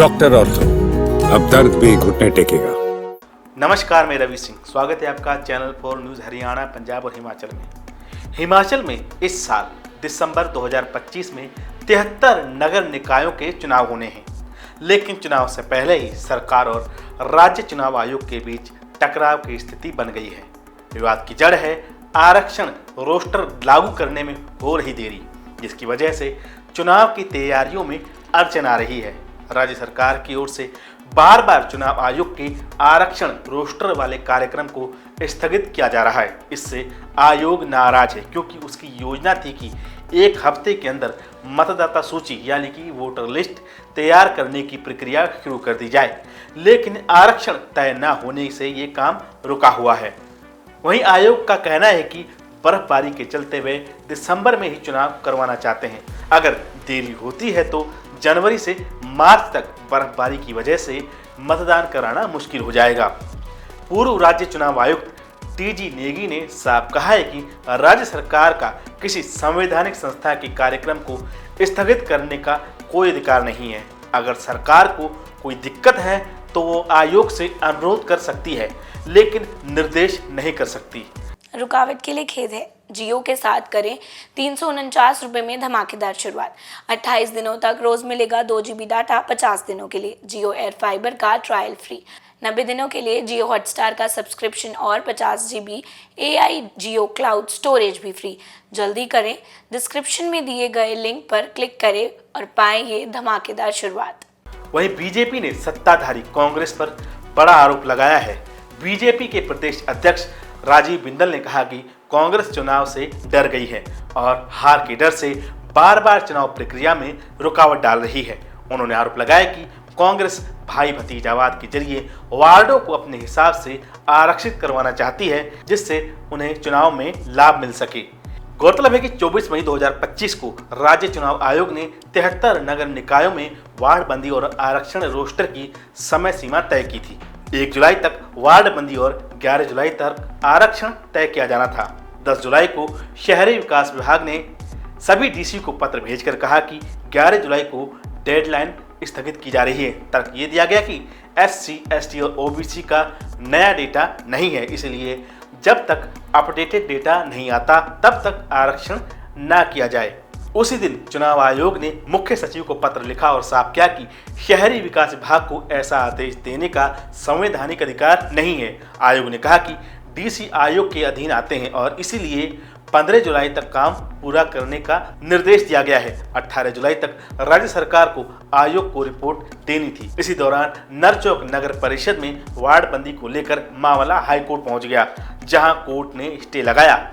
Doctor ortho, अब दर्द भी घुटने टेकेगा। नमस्कार, मैं रवि सिंह। स्वागत है आपका चैनल 4 न्यूज़ हरियाणा, पंजाब और हिमाचल में। हिमाचल में इस साल दिसंबर 2025 में 73 नगर निकायों के चुनाव होने हैं, लेकिन चुनाव से पहले ही सरकार और राज्य चुनाव आयोग के बीच टकराव की स्थिति बन गई है। विवाद की जड़ है आरक्षण रोस्टर लागू करने में हो रही देरी, जिसकी वजह से चुनाव की तैयारियों में अड़चन आ रही है। राज्य सरकार की ओर से बार बार चुनाव आयोग के आरक्षण रोस्टर वाले कार्यक्रम को स्थगित किया जा रहा है। इससे आयोग नाराज है, क्योंकि उसकी योजना थी कि एक हफ्ते के अंदर मतदाता सूची यानी कि वोटर लिस्ट तैयार करने की प्रक्रिया शुरू कर दी जाए, लेकिन आरक्षण तय न होने से ये काम रुका हुआ है। वहीं आयोग का कहना है कि बर्फबारी के चलते वे दिसंबर में ही चुनाव करवाना चाहते हैं। अगर देरी होती है तो जनवरी से मार्च तक बर्फबारी की वजह से मतदान कराना मुश्किल हो जाएगा। पूर्व राज्य चुनाव आयुक्त टीजी नेगी ने साफ कहा है कि राज्य सरकार का किसी संवैधानिक संस्था के कार्यक्रम को स्थगित करने का कोई अधिकार नहीं है। अगर सरकार को कोई दिक्कत है तो वो आयोग से अनुरोध कर सकती है, लेकिन निर्देश नहीं कर सकती। रुकावट के लिए खेद है। जियो के साथ करें 349 रुपये में धमाकेदार शुरुआत। 28 दिनों तक रोज मिलेगा 2 GB डाटा 50 दिनों के लिए। जियो एयर फाइबर का ट्रायल फ्री। 90 दिनों के लिए जियो हॉटस्टार का सब्सक्रिप्शन और 50 GB AI जियो क्लाउड स्टोरेज भी फ्री। जल्दी करें, डिस्क्रिप्शन में दिए गए लिंक पर क्लिक करें और पाएं ये धमाकेदार शुरुआत। वहीं बीजेपी ने सत्ताधारी कांग्रेस पर बड़ा आरोप लगाया है। बीजेपी के प्रदेश अध्यक्ष राजीव बिंदल ने कहा कि कांग्रेस चुनाव से डर गई है और हार के डर से बार बार चुनाव प्रक्रिया में रुकावट डाल रही है। उन्होंने आरोप लगाया कि कांग्रेस भाई भतीजावाद के जरिए वार्डों को अपने हिसाब से आरक्षित करवाना चाहती है, जिससे उन्हें चुनाव में लाभ मिल सके। गौरतलब है कि 24 मई 2025 को राज्य चुनाव आयोग ने 73 नगर निकायों में वार्ड बंदी और आरक्षण रोस्टर की समय सीमा तय की थी। 1 जुलाई तक वार्ड बंदी और 11 जुलाई तक आरक्षण तय किया जाना था। 10 जुलाई को शहरी विकास विभाग ने सभी डीसी को पत्र भेजकर कहा कि 11 जुलाई को डेडलाइन स्थगित की जा रही है। तर्क ये दिया गया कि SC, ST और OBC का नया डेटा नहीं है, इसलिए जब तक अपडेटेड डेटा नहीं आता तब तक आरक्षण न किया जाए। उसी दिन चुनाव आयोग ने मुख्य सचिव को पत्र लिखा और साफ किया कि शहरी विकास विभाग को ऐसा आदेश देने का संवैधानिक अधिकार नहीं है। आयोग ने कहा कि डीसी आयोग के अधीन आते हैं और इसीलिए 15 जुलाई तक काम पूरा करने का निर्देश दिया गया है। 18 जुलाई तक राज्य सरकार को आयोग को रिपोर्ट देनी थी। इसी दौरान नरचौक नगर परिषद में वार्ड बंदी को लेकर मामला हाईकोर्ट पहुंच गया, जहां कोर्ट ने स्टे लगाया।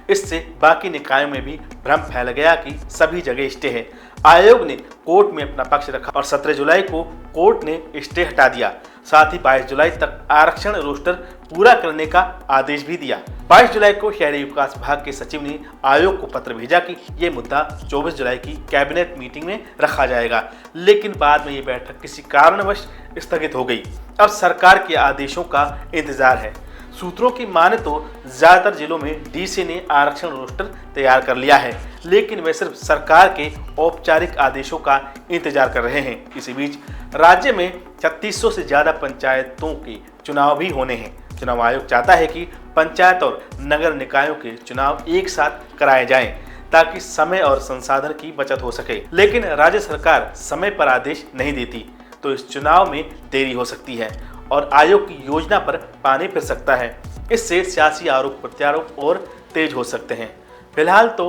इससे बाकी निकायों में भी भ्रम फैल गया कि सभी जगह स्टे है। आयोग ने कोर्ट में अपना पक्ष रखा और 17 जुलाई को कोर्ट ने स्टे हटा दिया। साथ ही 22 जुलाई तक आरक्षण रोस्टर पूरा करने का आदेश भी दिया। 22 जुलाई को शहरी विकास विभाग के सचिव ने आयोग को पत्र भेजा कि ये मुद्दा 24 जुलाई की कैबिनेट मीटिंग में रखा जाएगा, लेकिन बाद में ये बैठक किसी कारणवश स्थगित हो गई। अब सरकार के आदेशों का इंतजार है। सूत्रों की माने तो ज्यादातर जिलों में डीसी ने आरक्षण रोस्टर तैयार कर लिया है, लेकिन वे सिर्फ सरकार के औपचारिक आदेशों का इंतजार कर रहे हैं। इसी बीच राज्य में 3600 से ज्यादा पंचायतों के चुनाव भी होने हैं। चुनाव आयोग चाहता है कि पंचायत और नगर निकायों के चुनाव एक साथ कराए जाएं, ताकि समय और संसाधन की बचत हो सके। लेकिन राज्य सरकार समय पर आदेश नहीं देती तो इस चुनाव में देरी हो सकती है और आयोग की योजना पर पानी फिर सकता है। इससे सियासी आरोप प्रत्यारोप और तेज हो सकते हैं। फिलहाल तो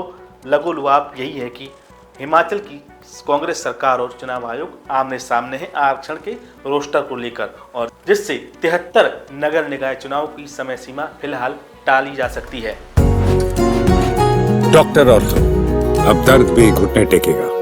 लगो लुआब यही है कि हिमाचल की कांग्रेस सरकार और चुनाव आयोग आमने सामने हैं आरक्षण के रोस्टर को लेकर, और जिससे 73 नगर निकाय चुनाव की समय सीमा फिलहाल टाली जा सकती है। डॉक्टर ऑर्थो, अब दर्द भी घुटने टेकेगा।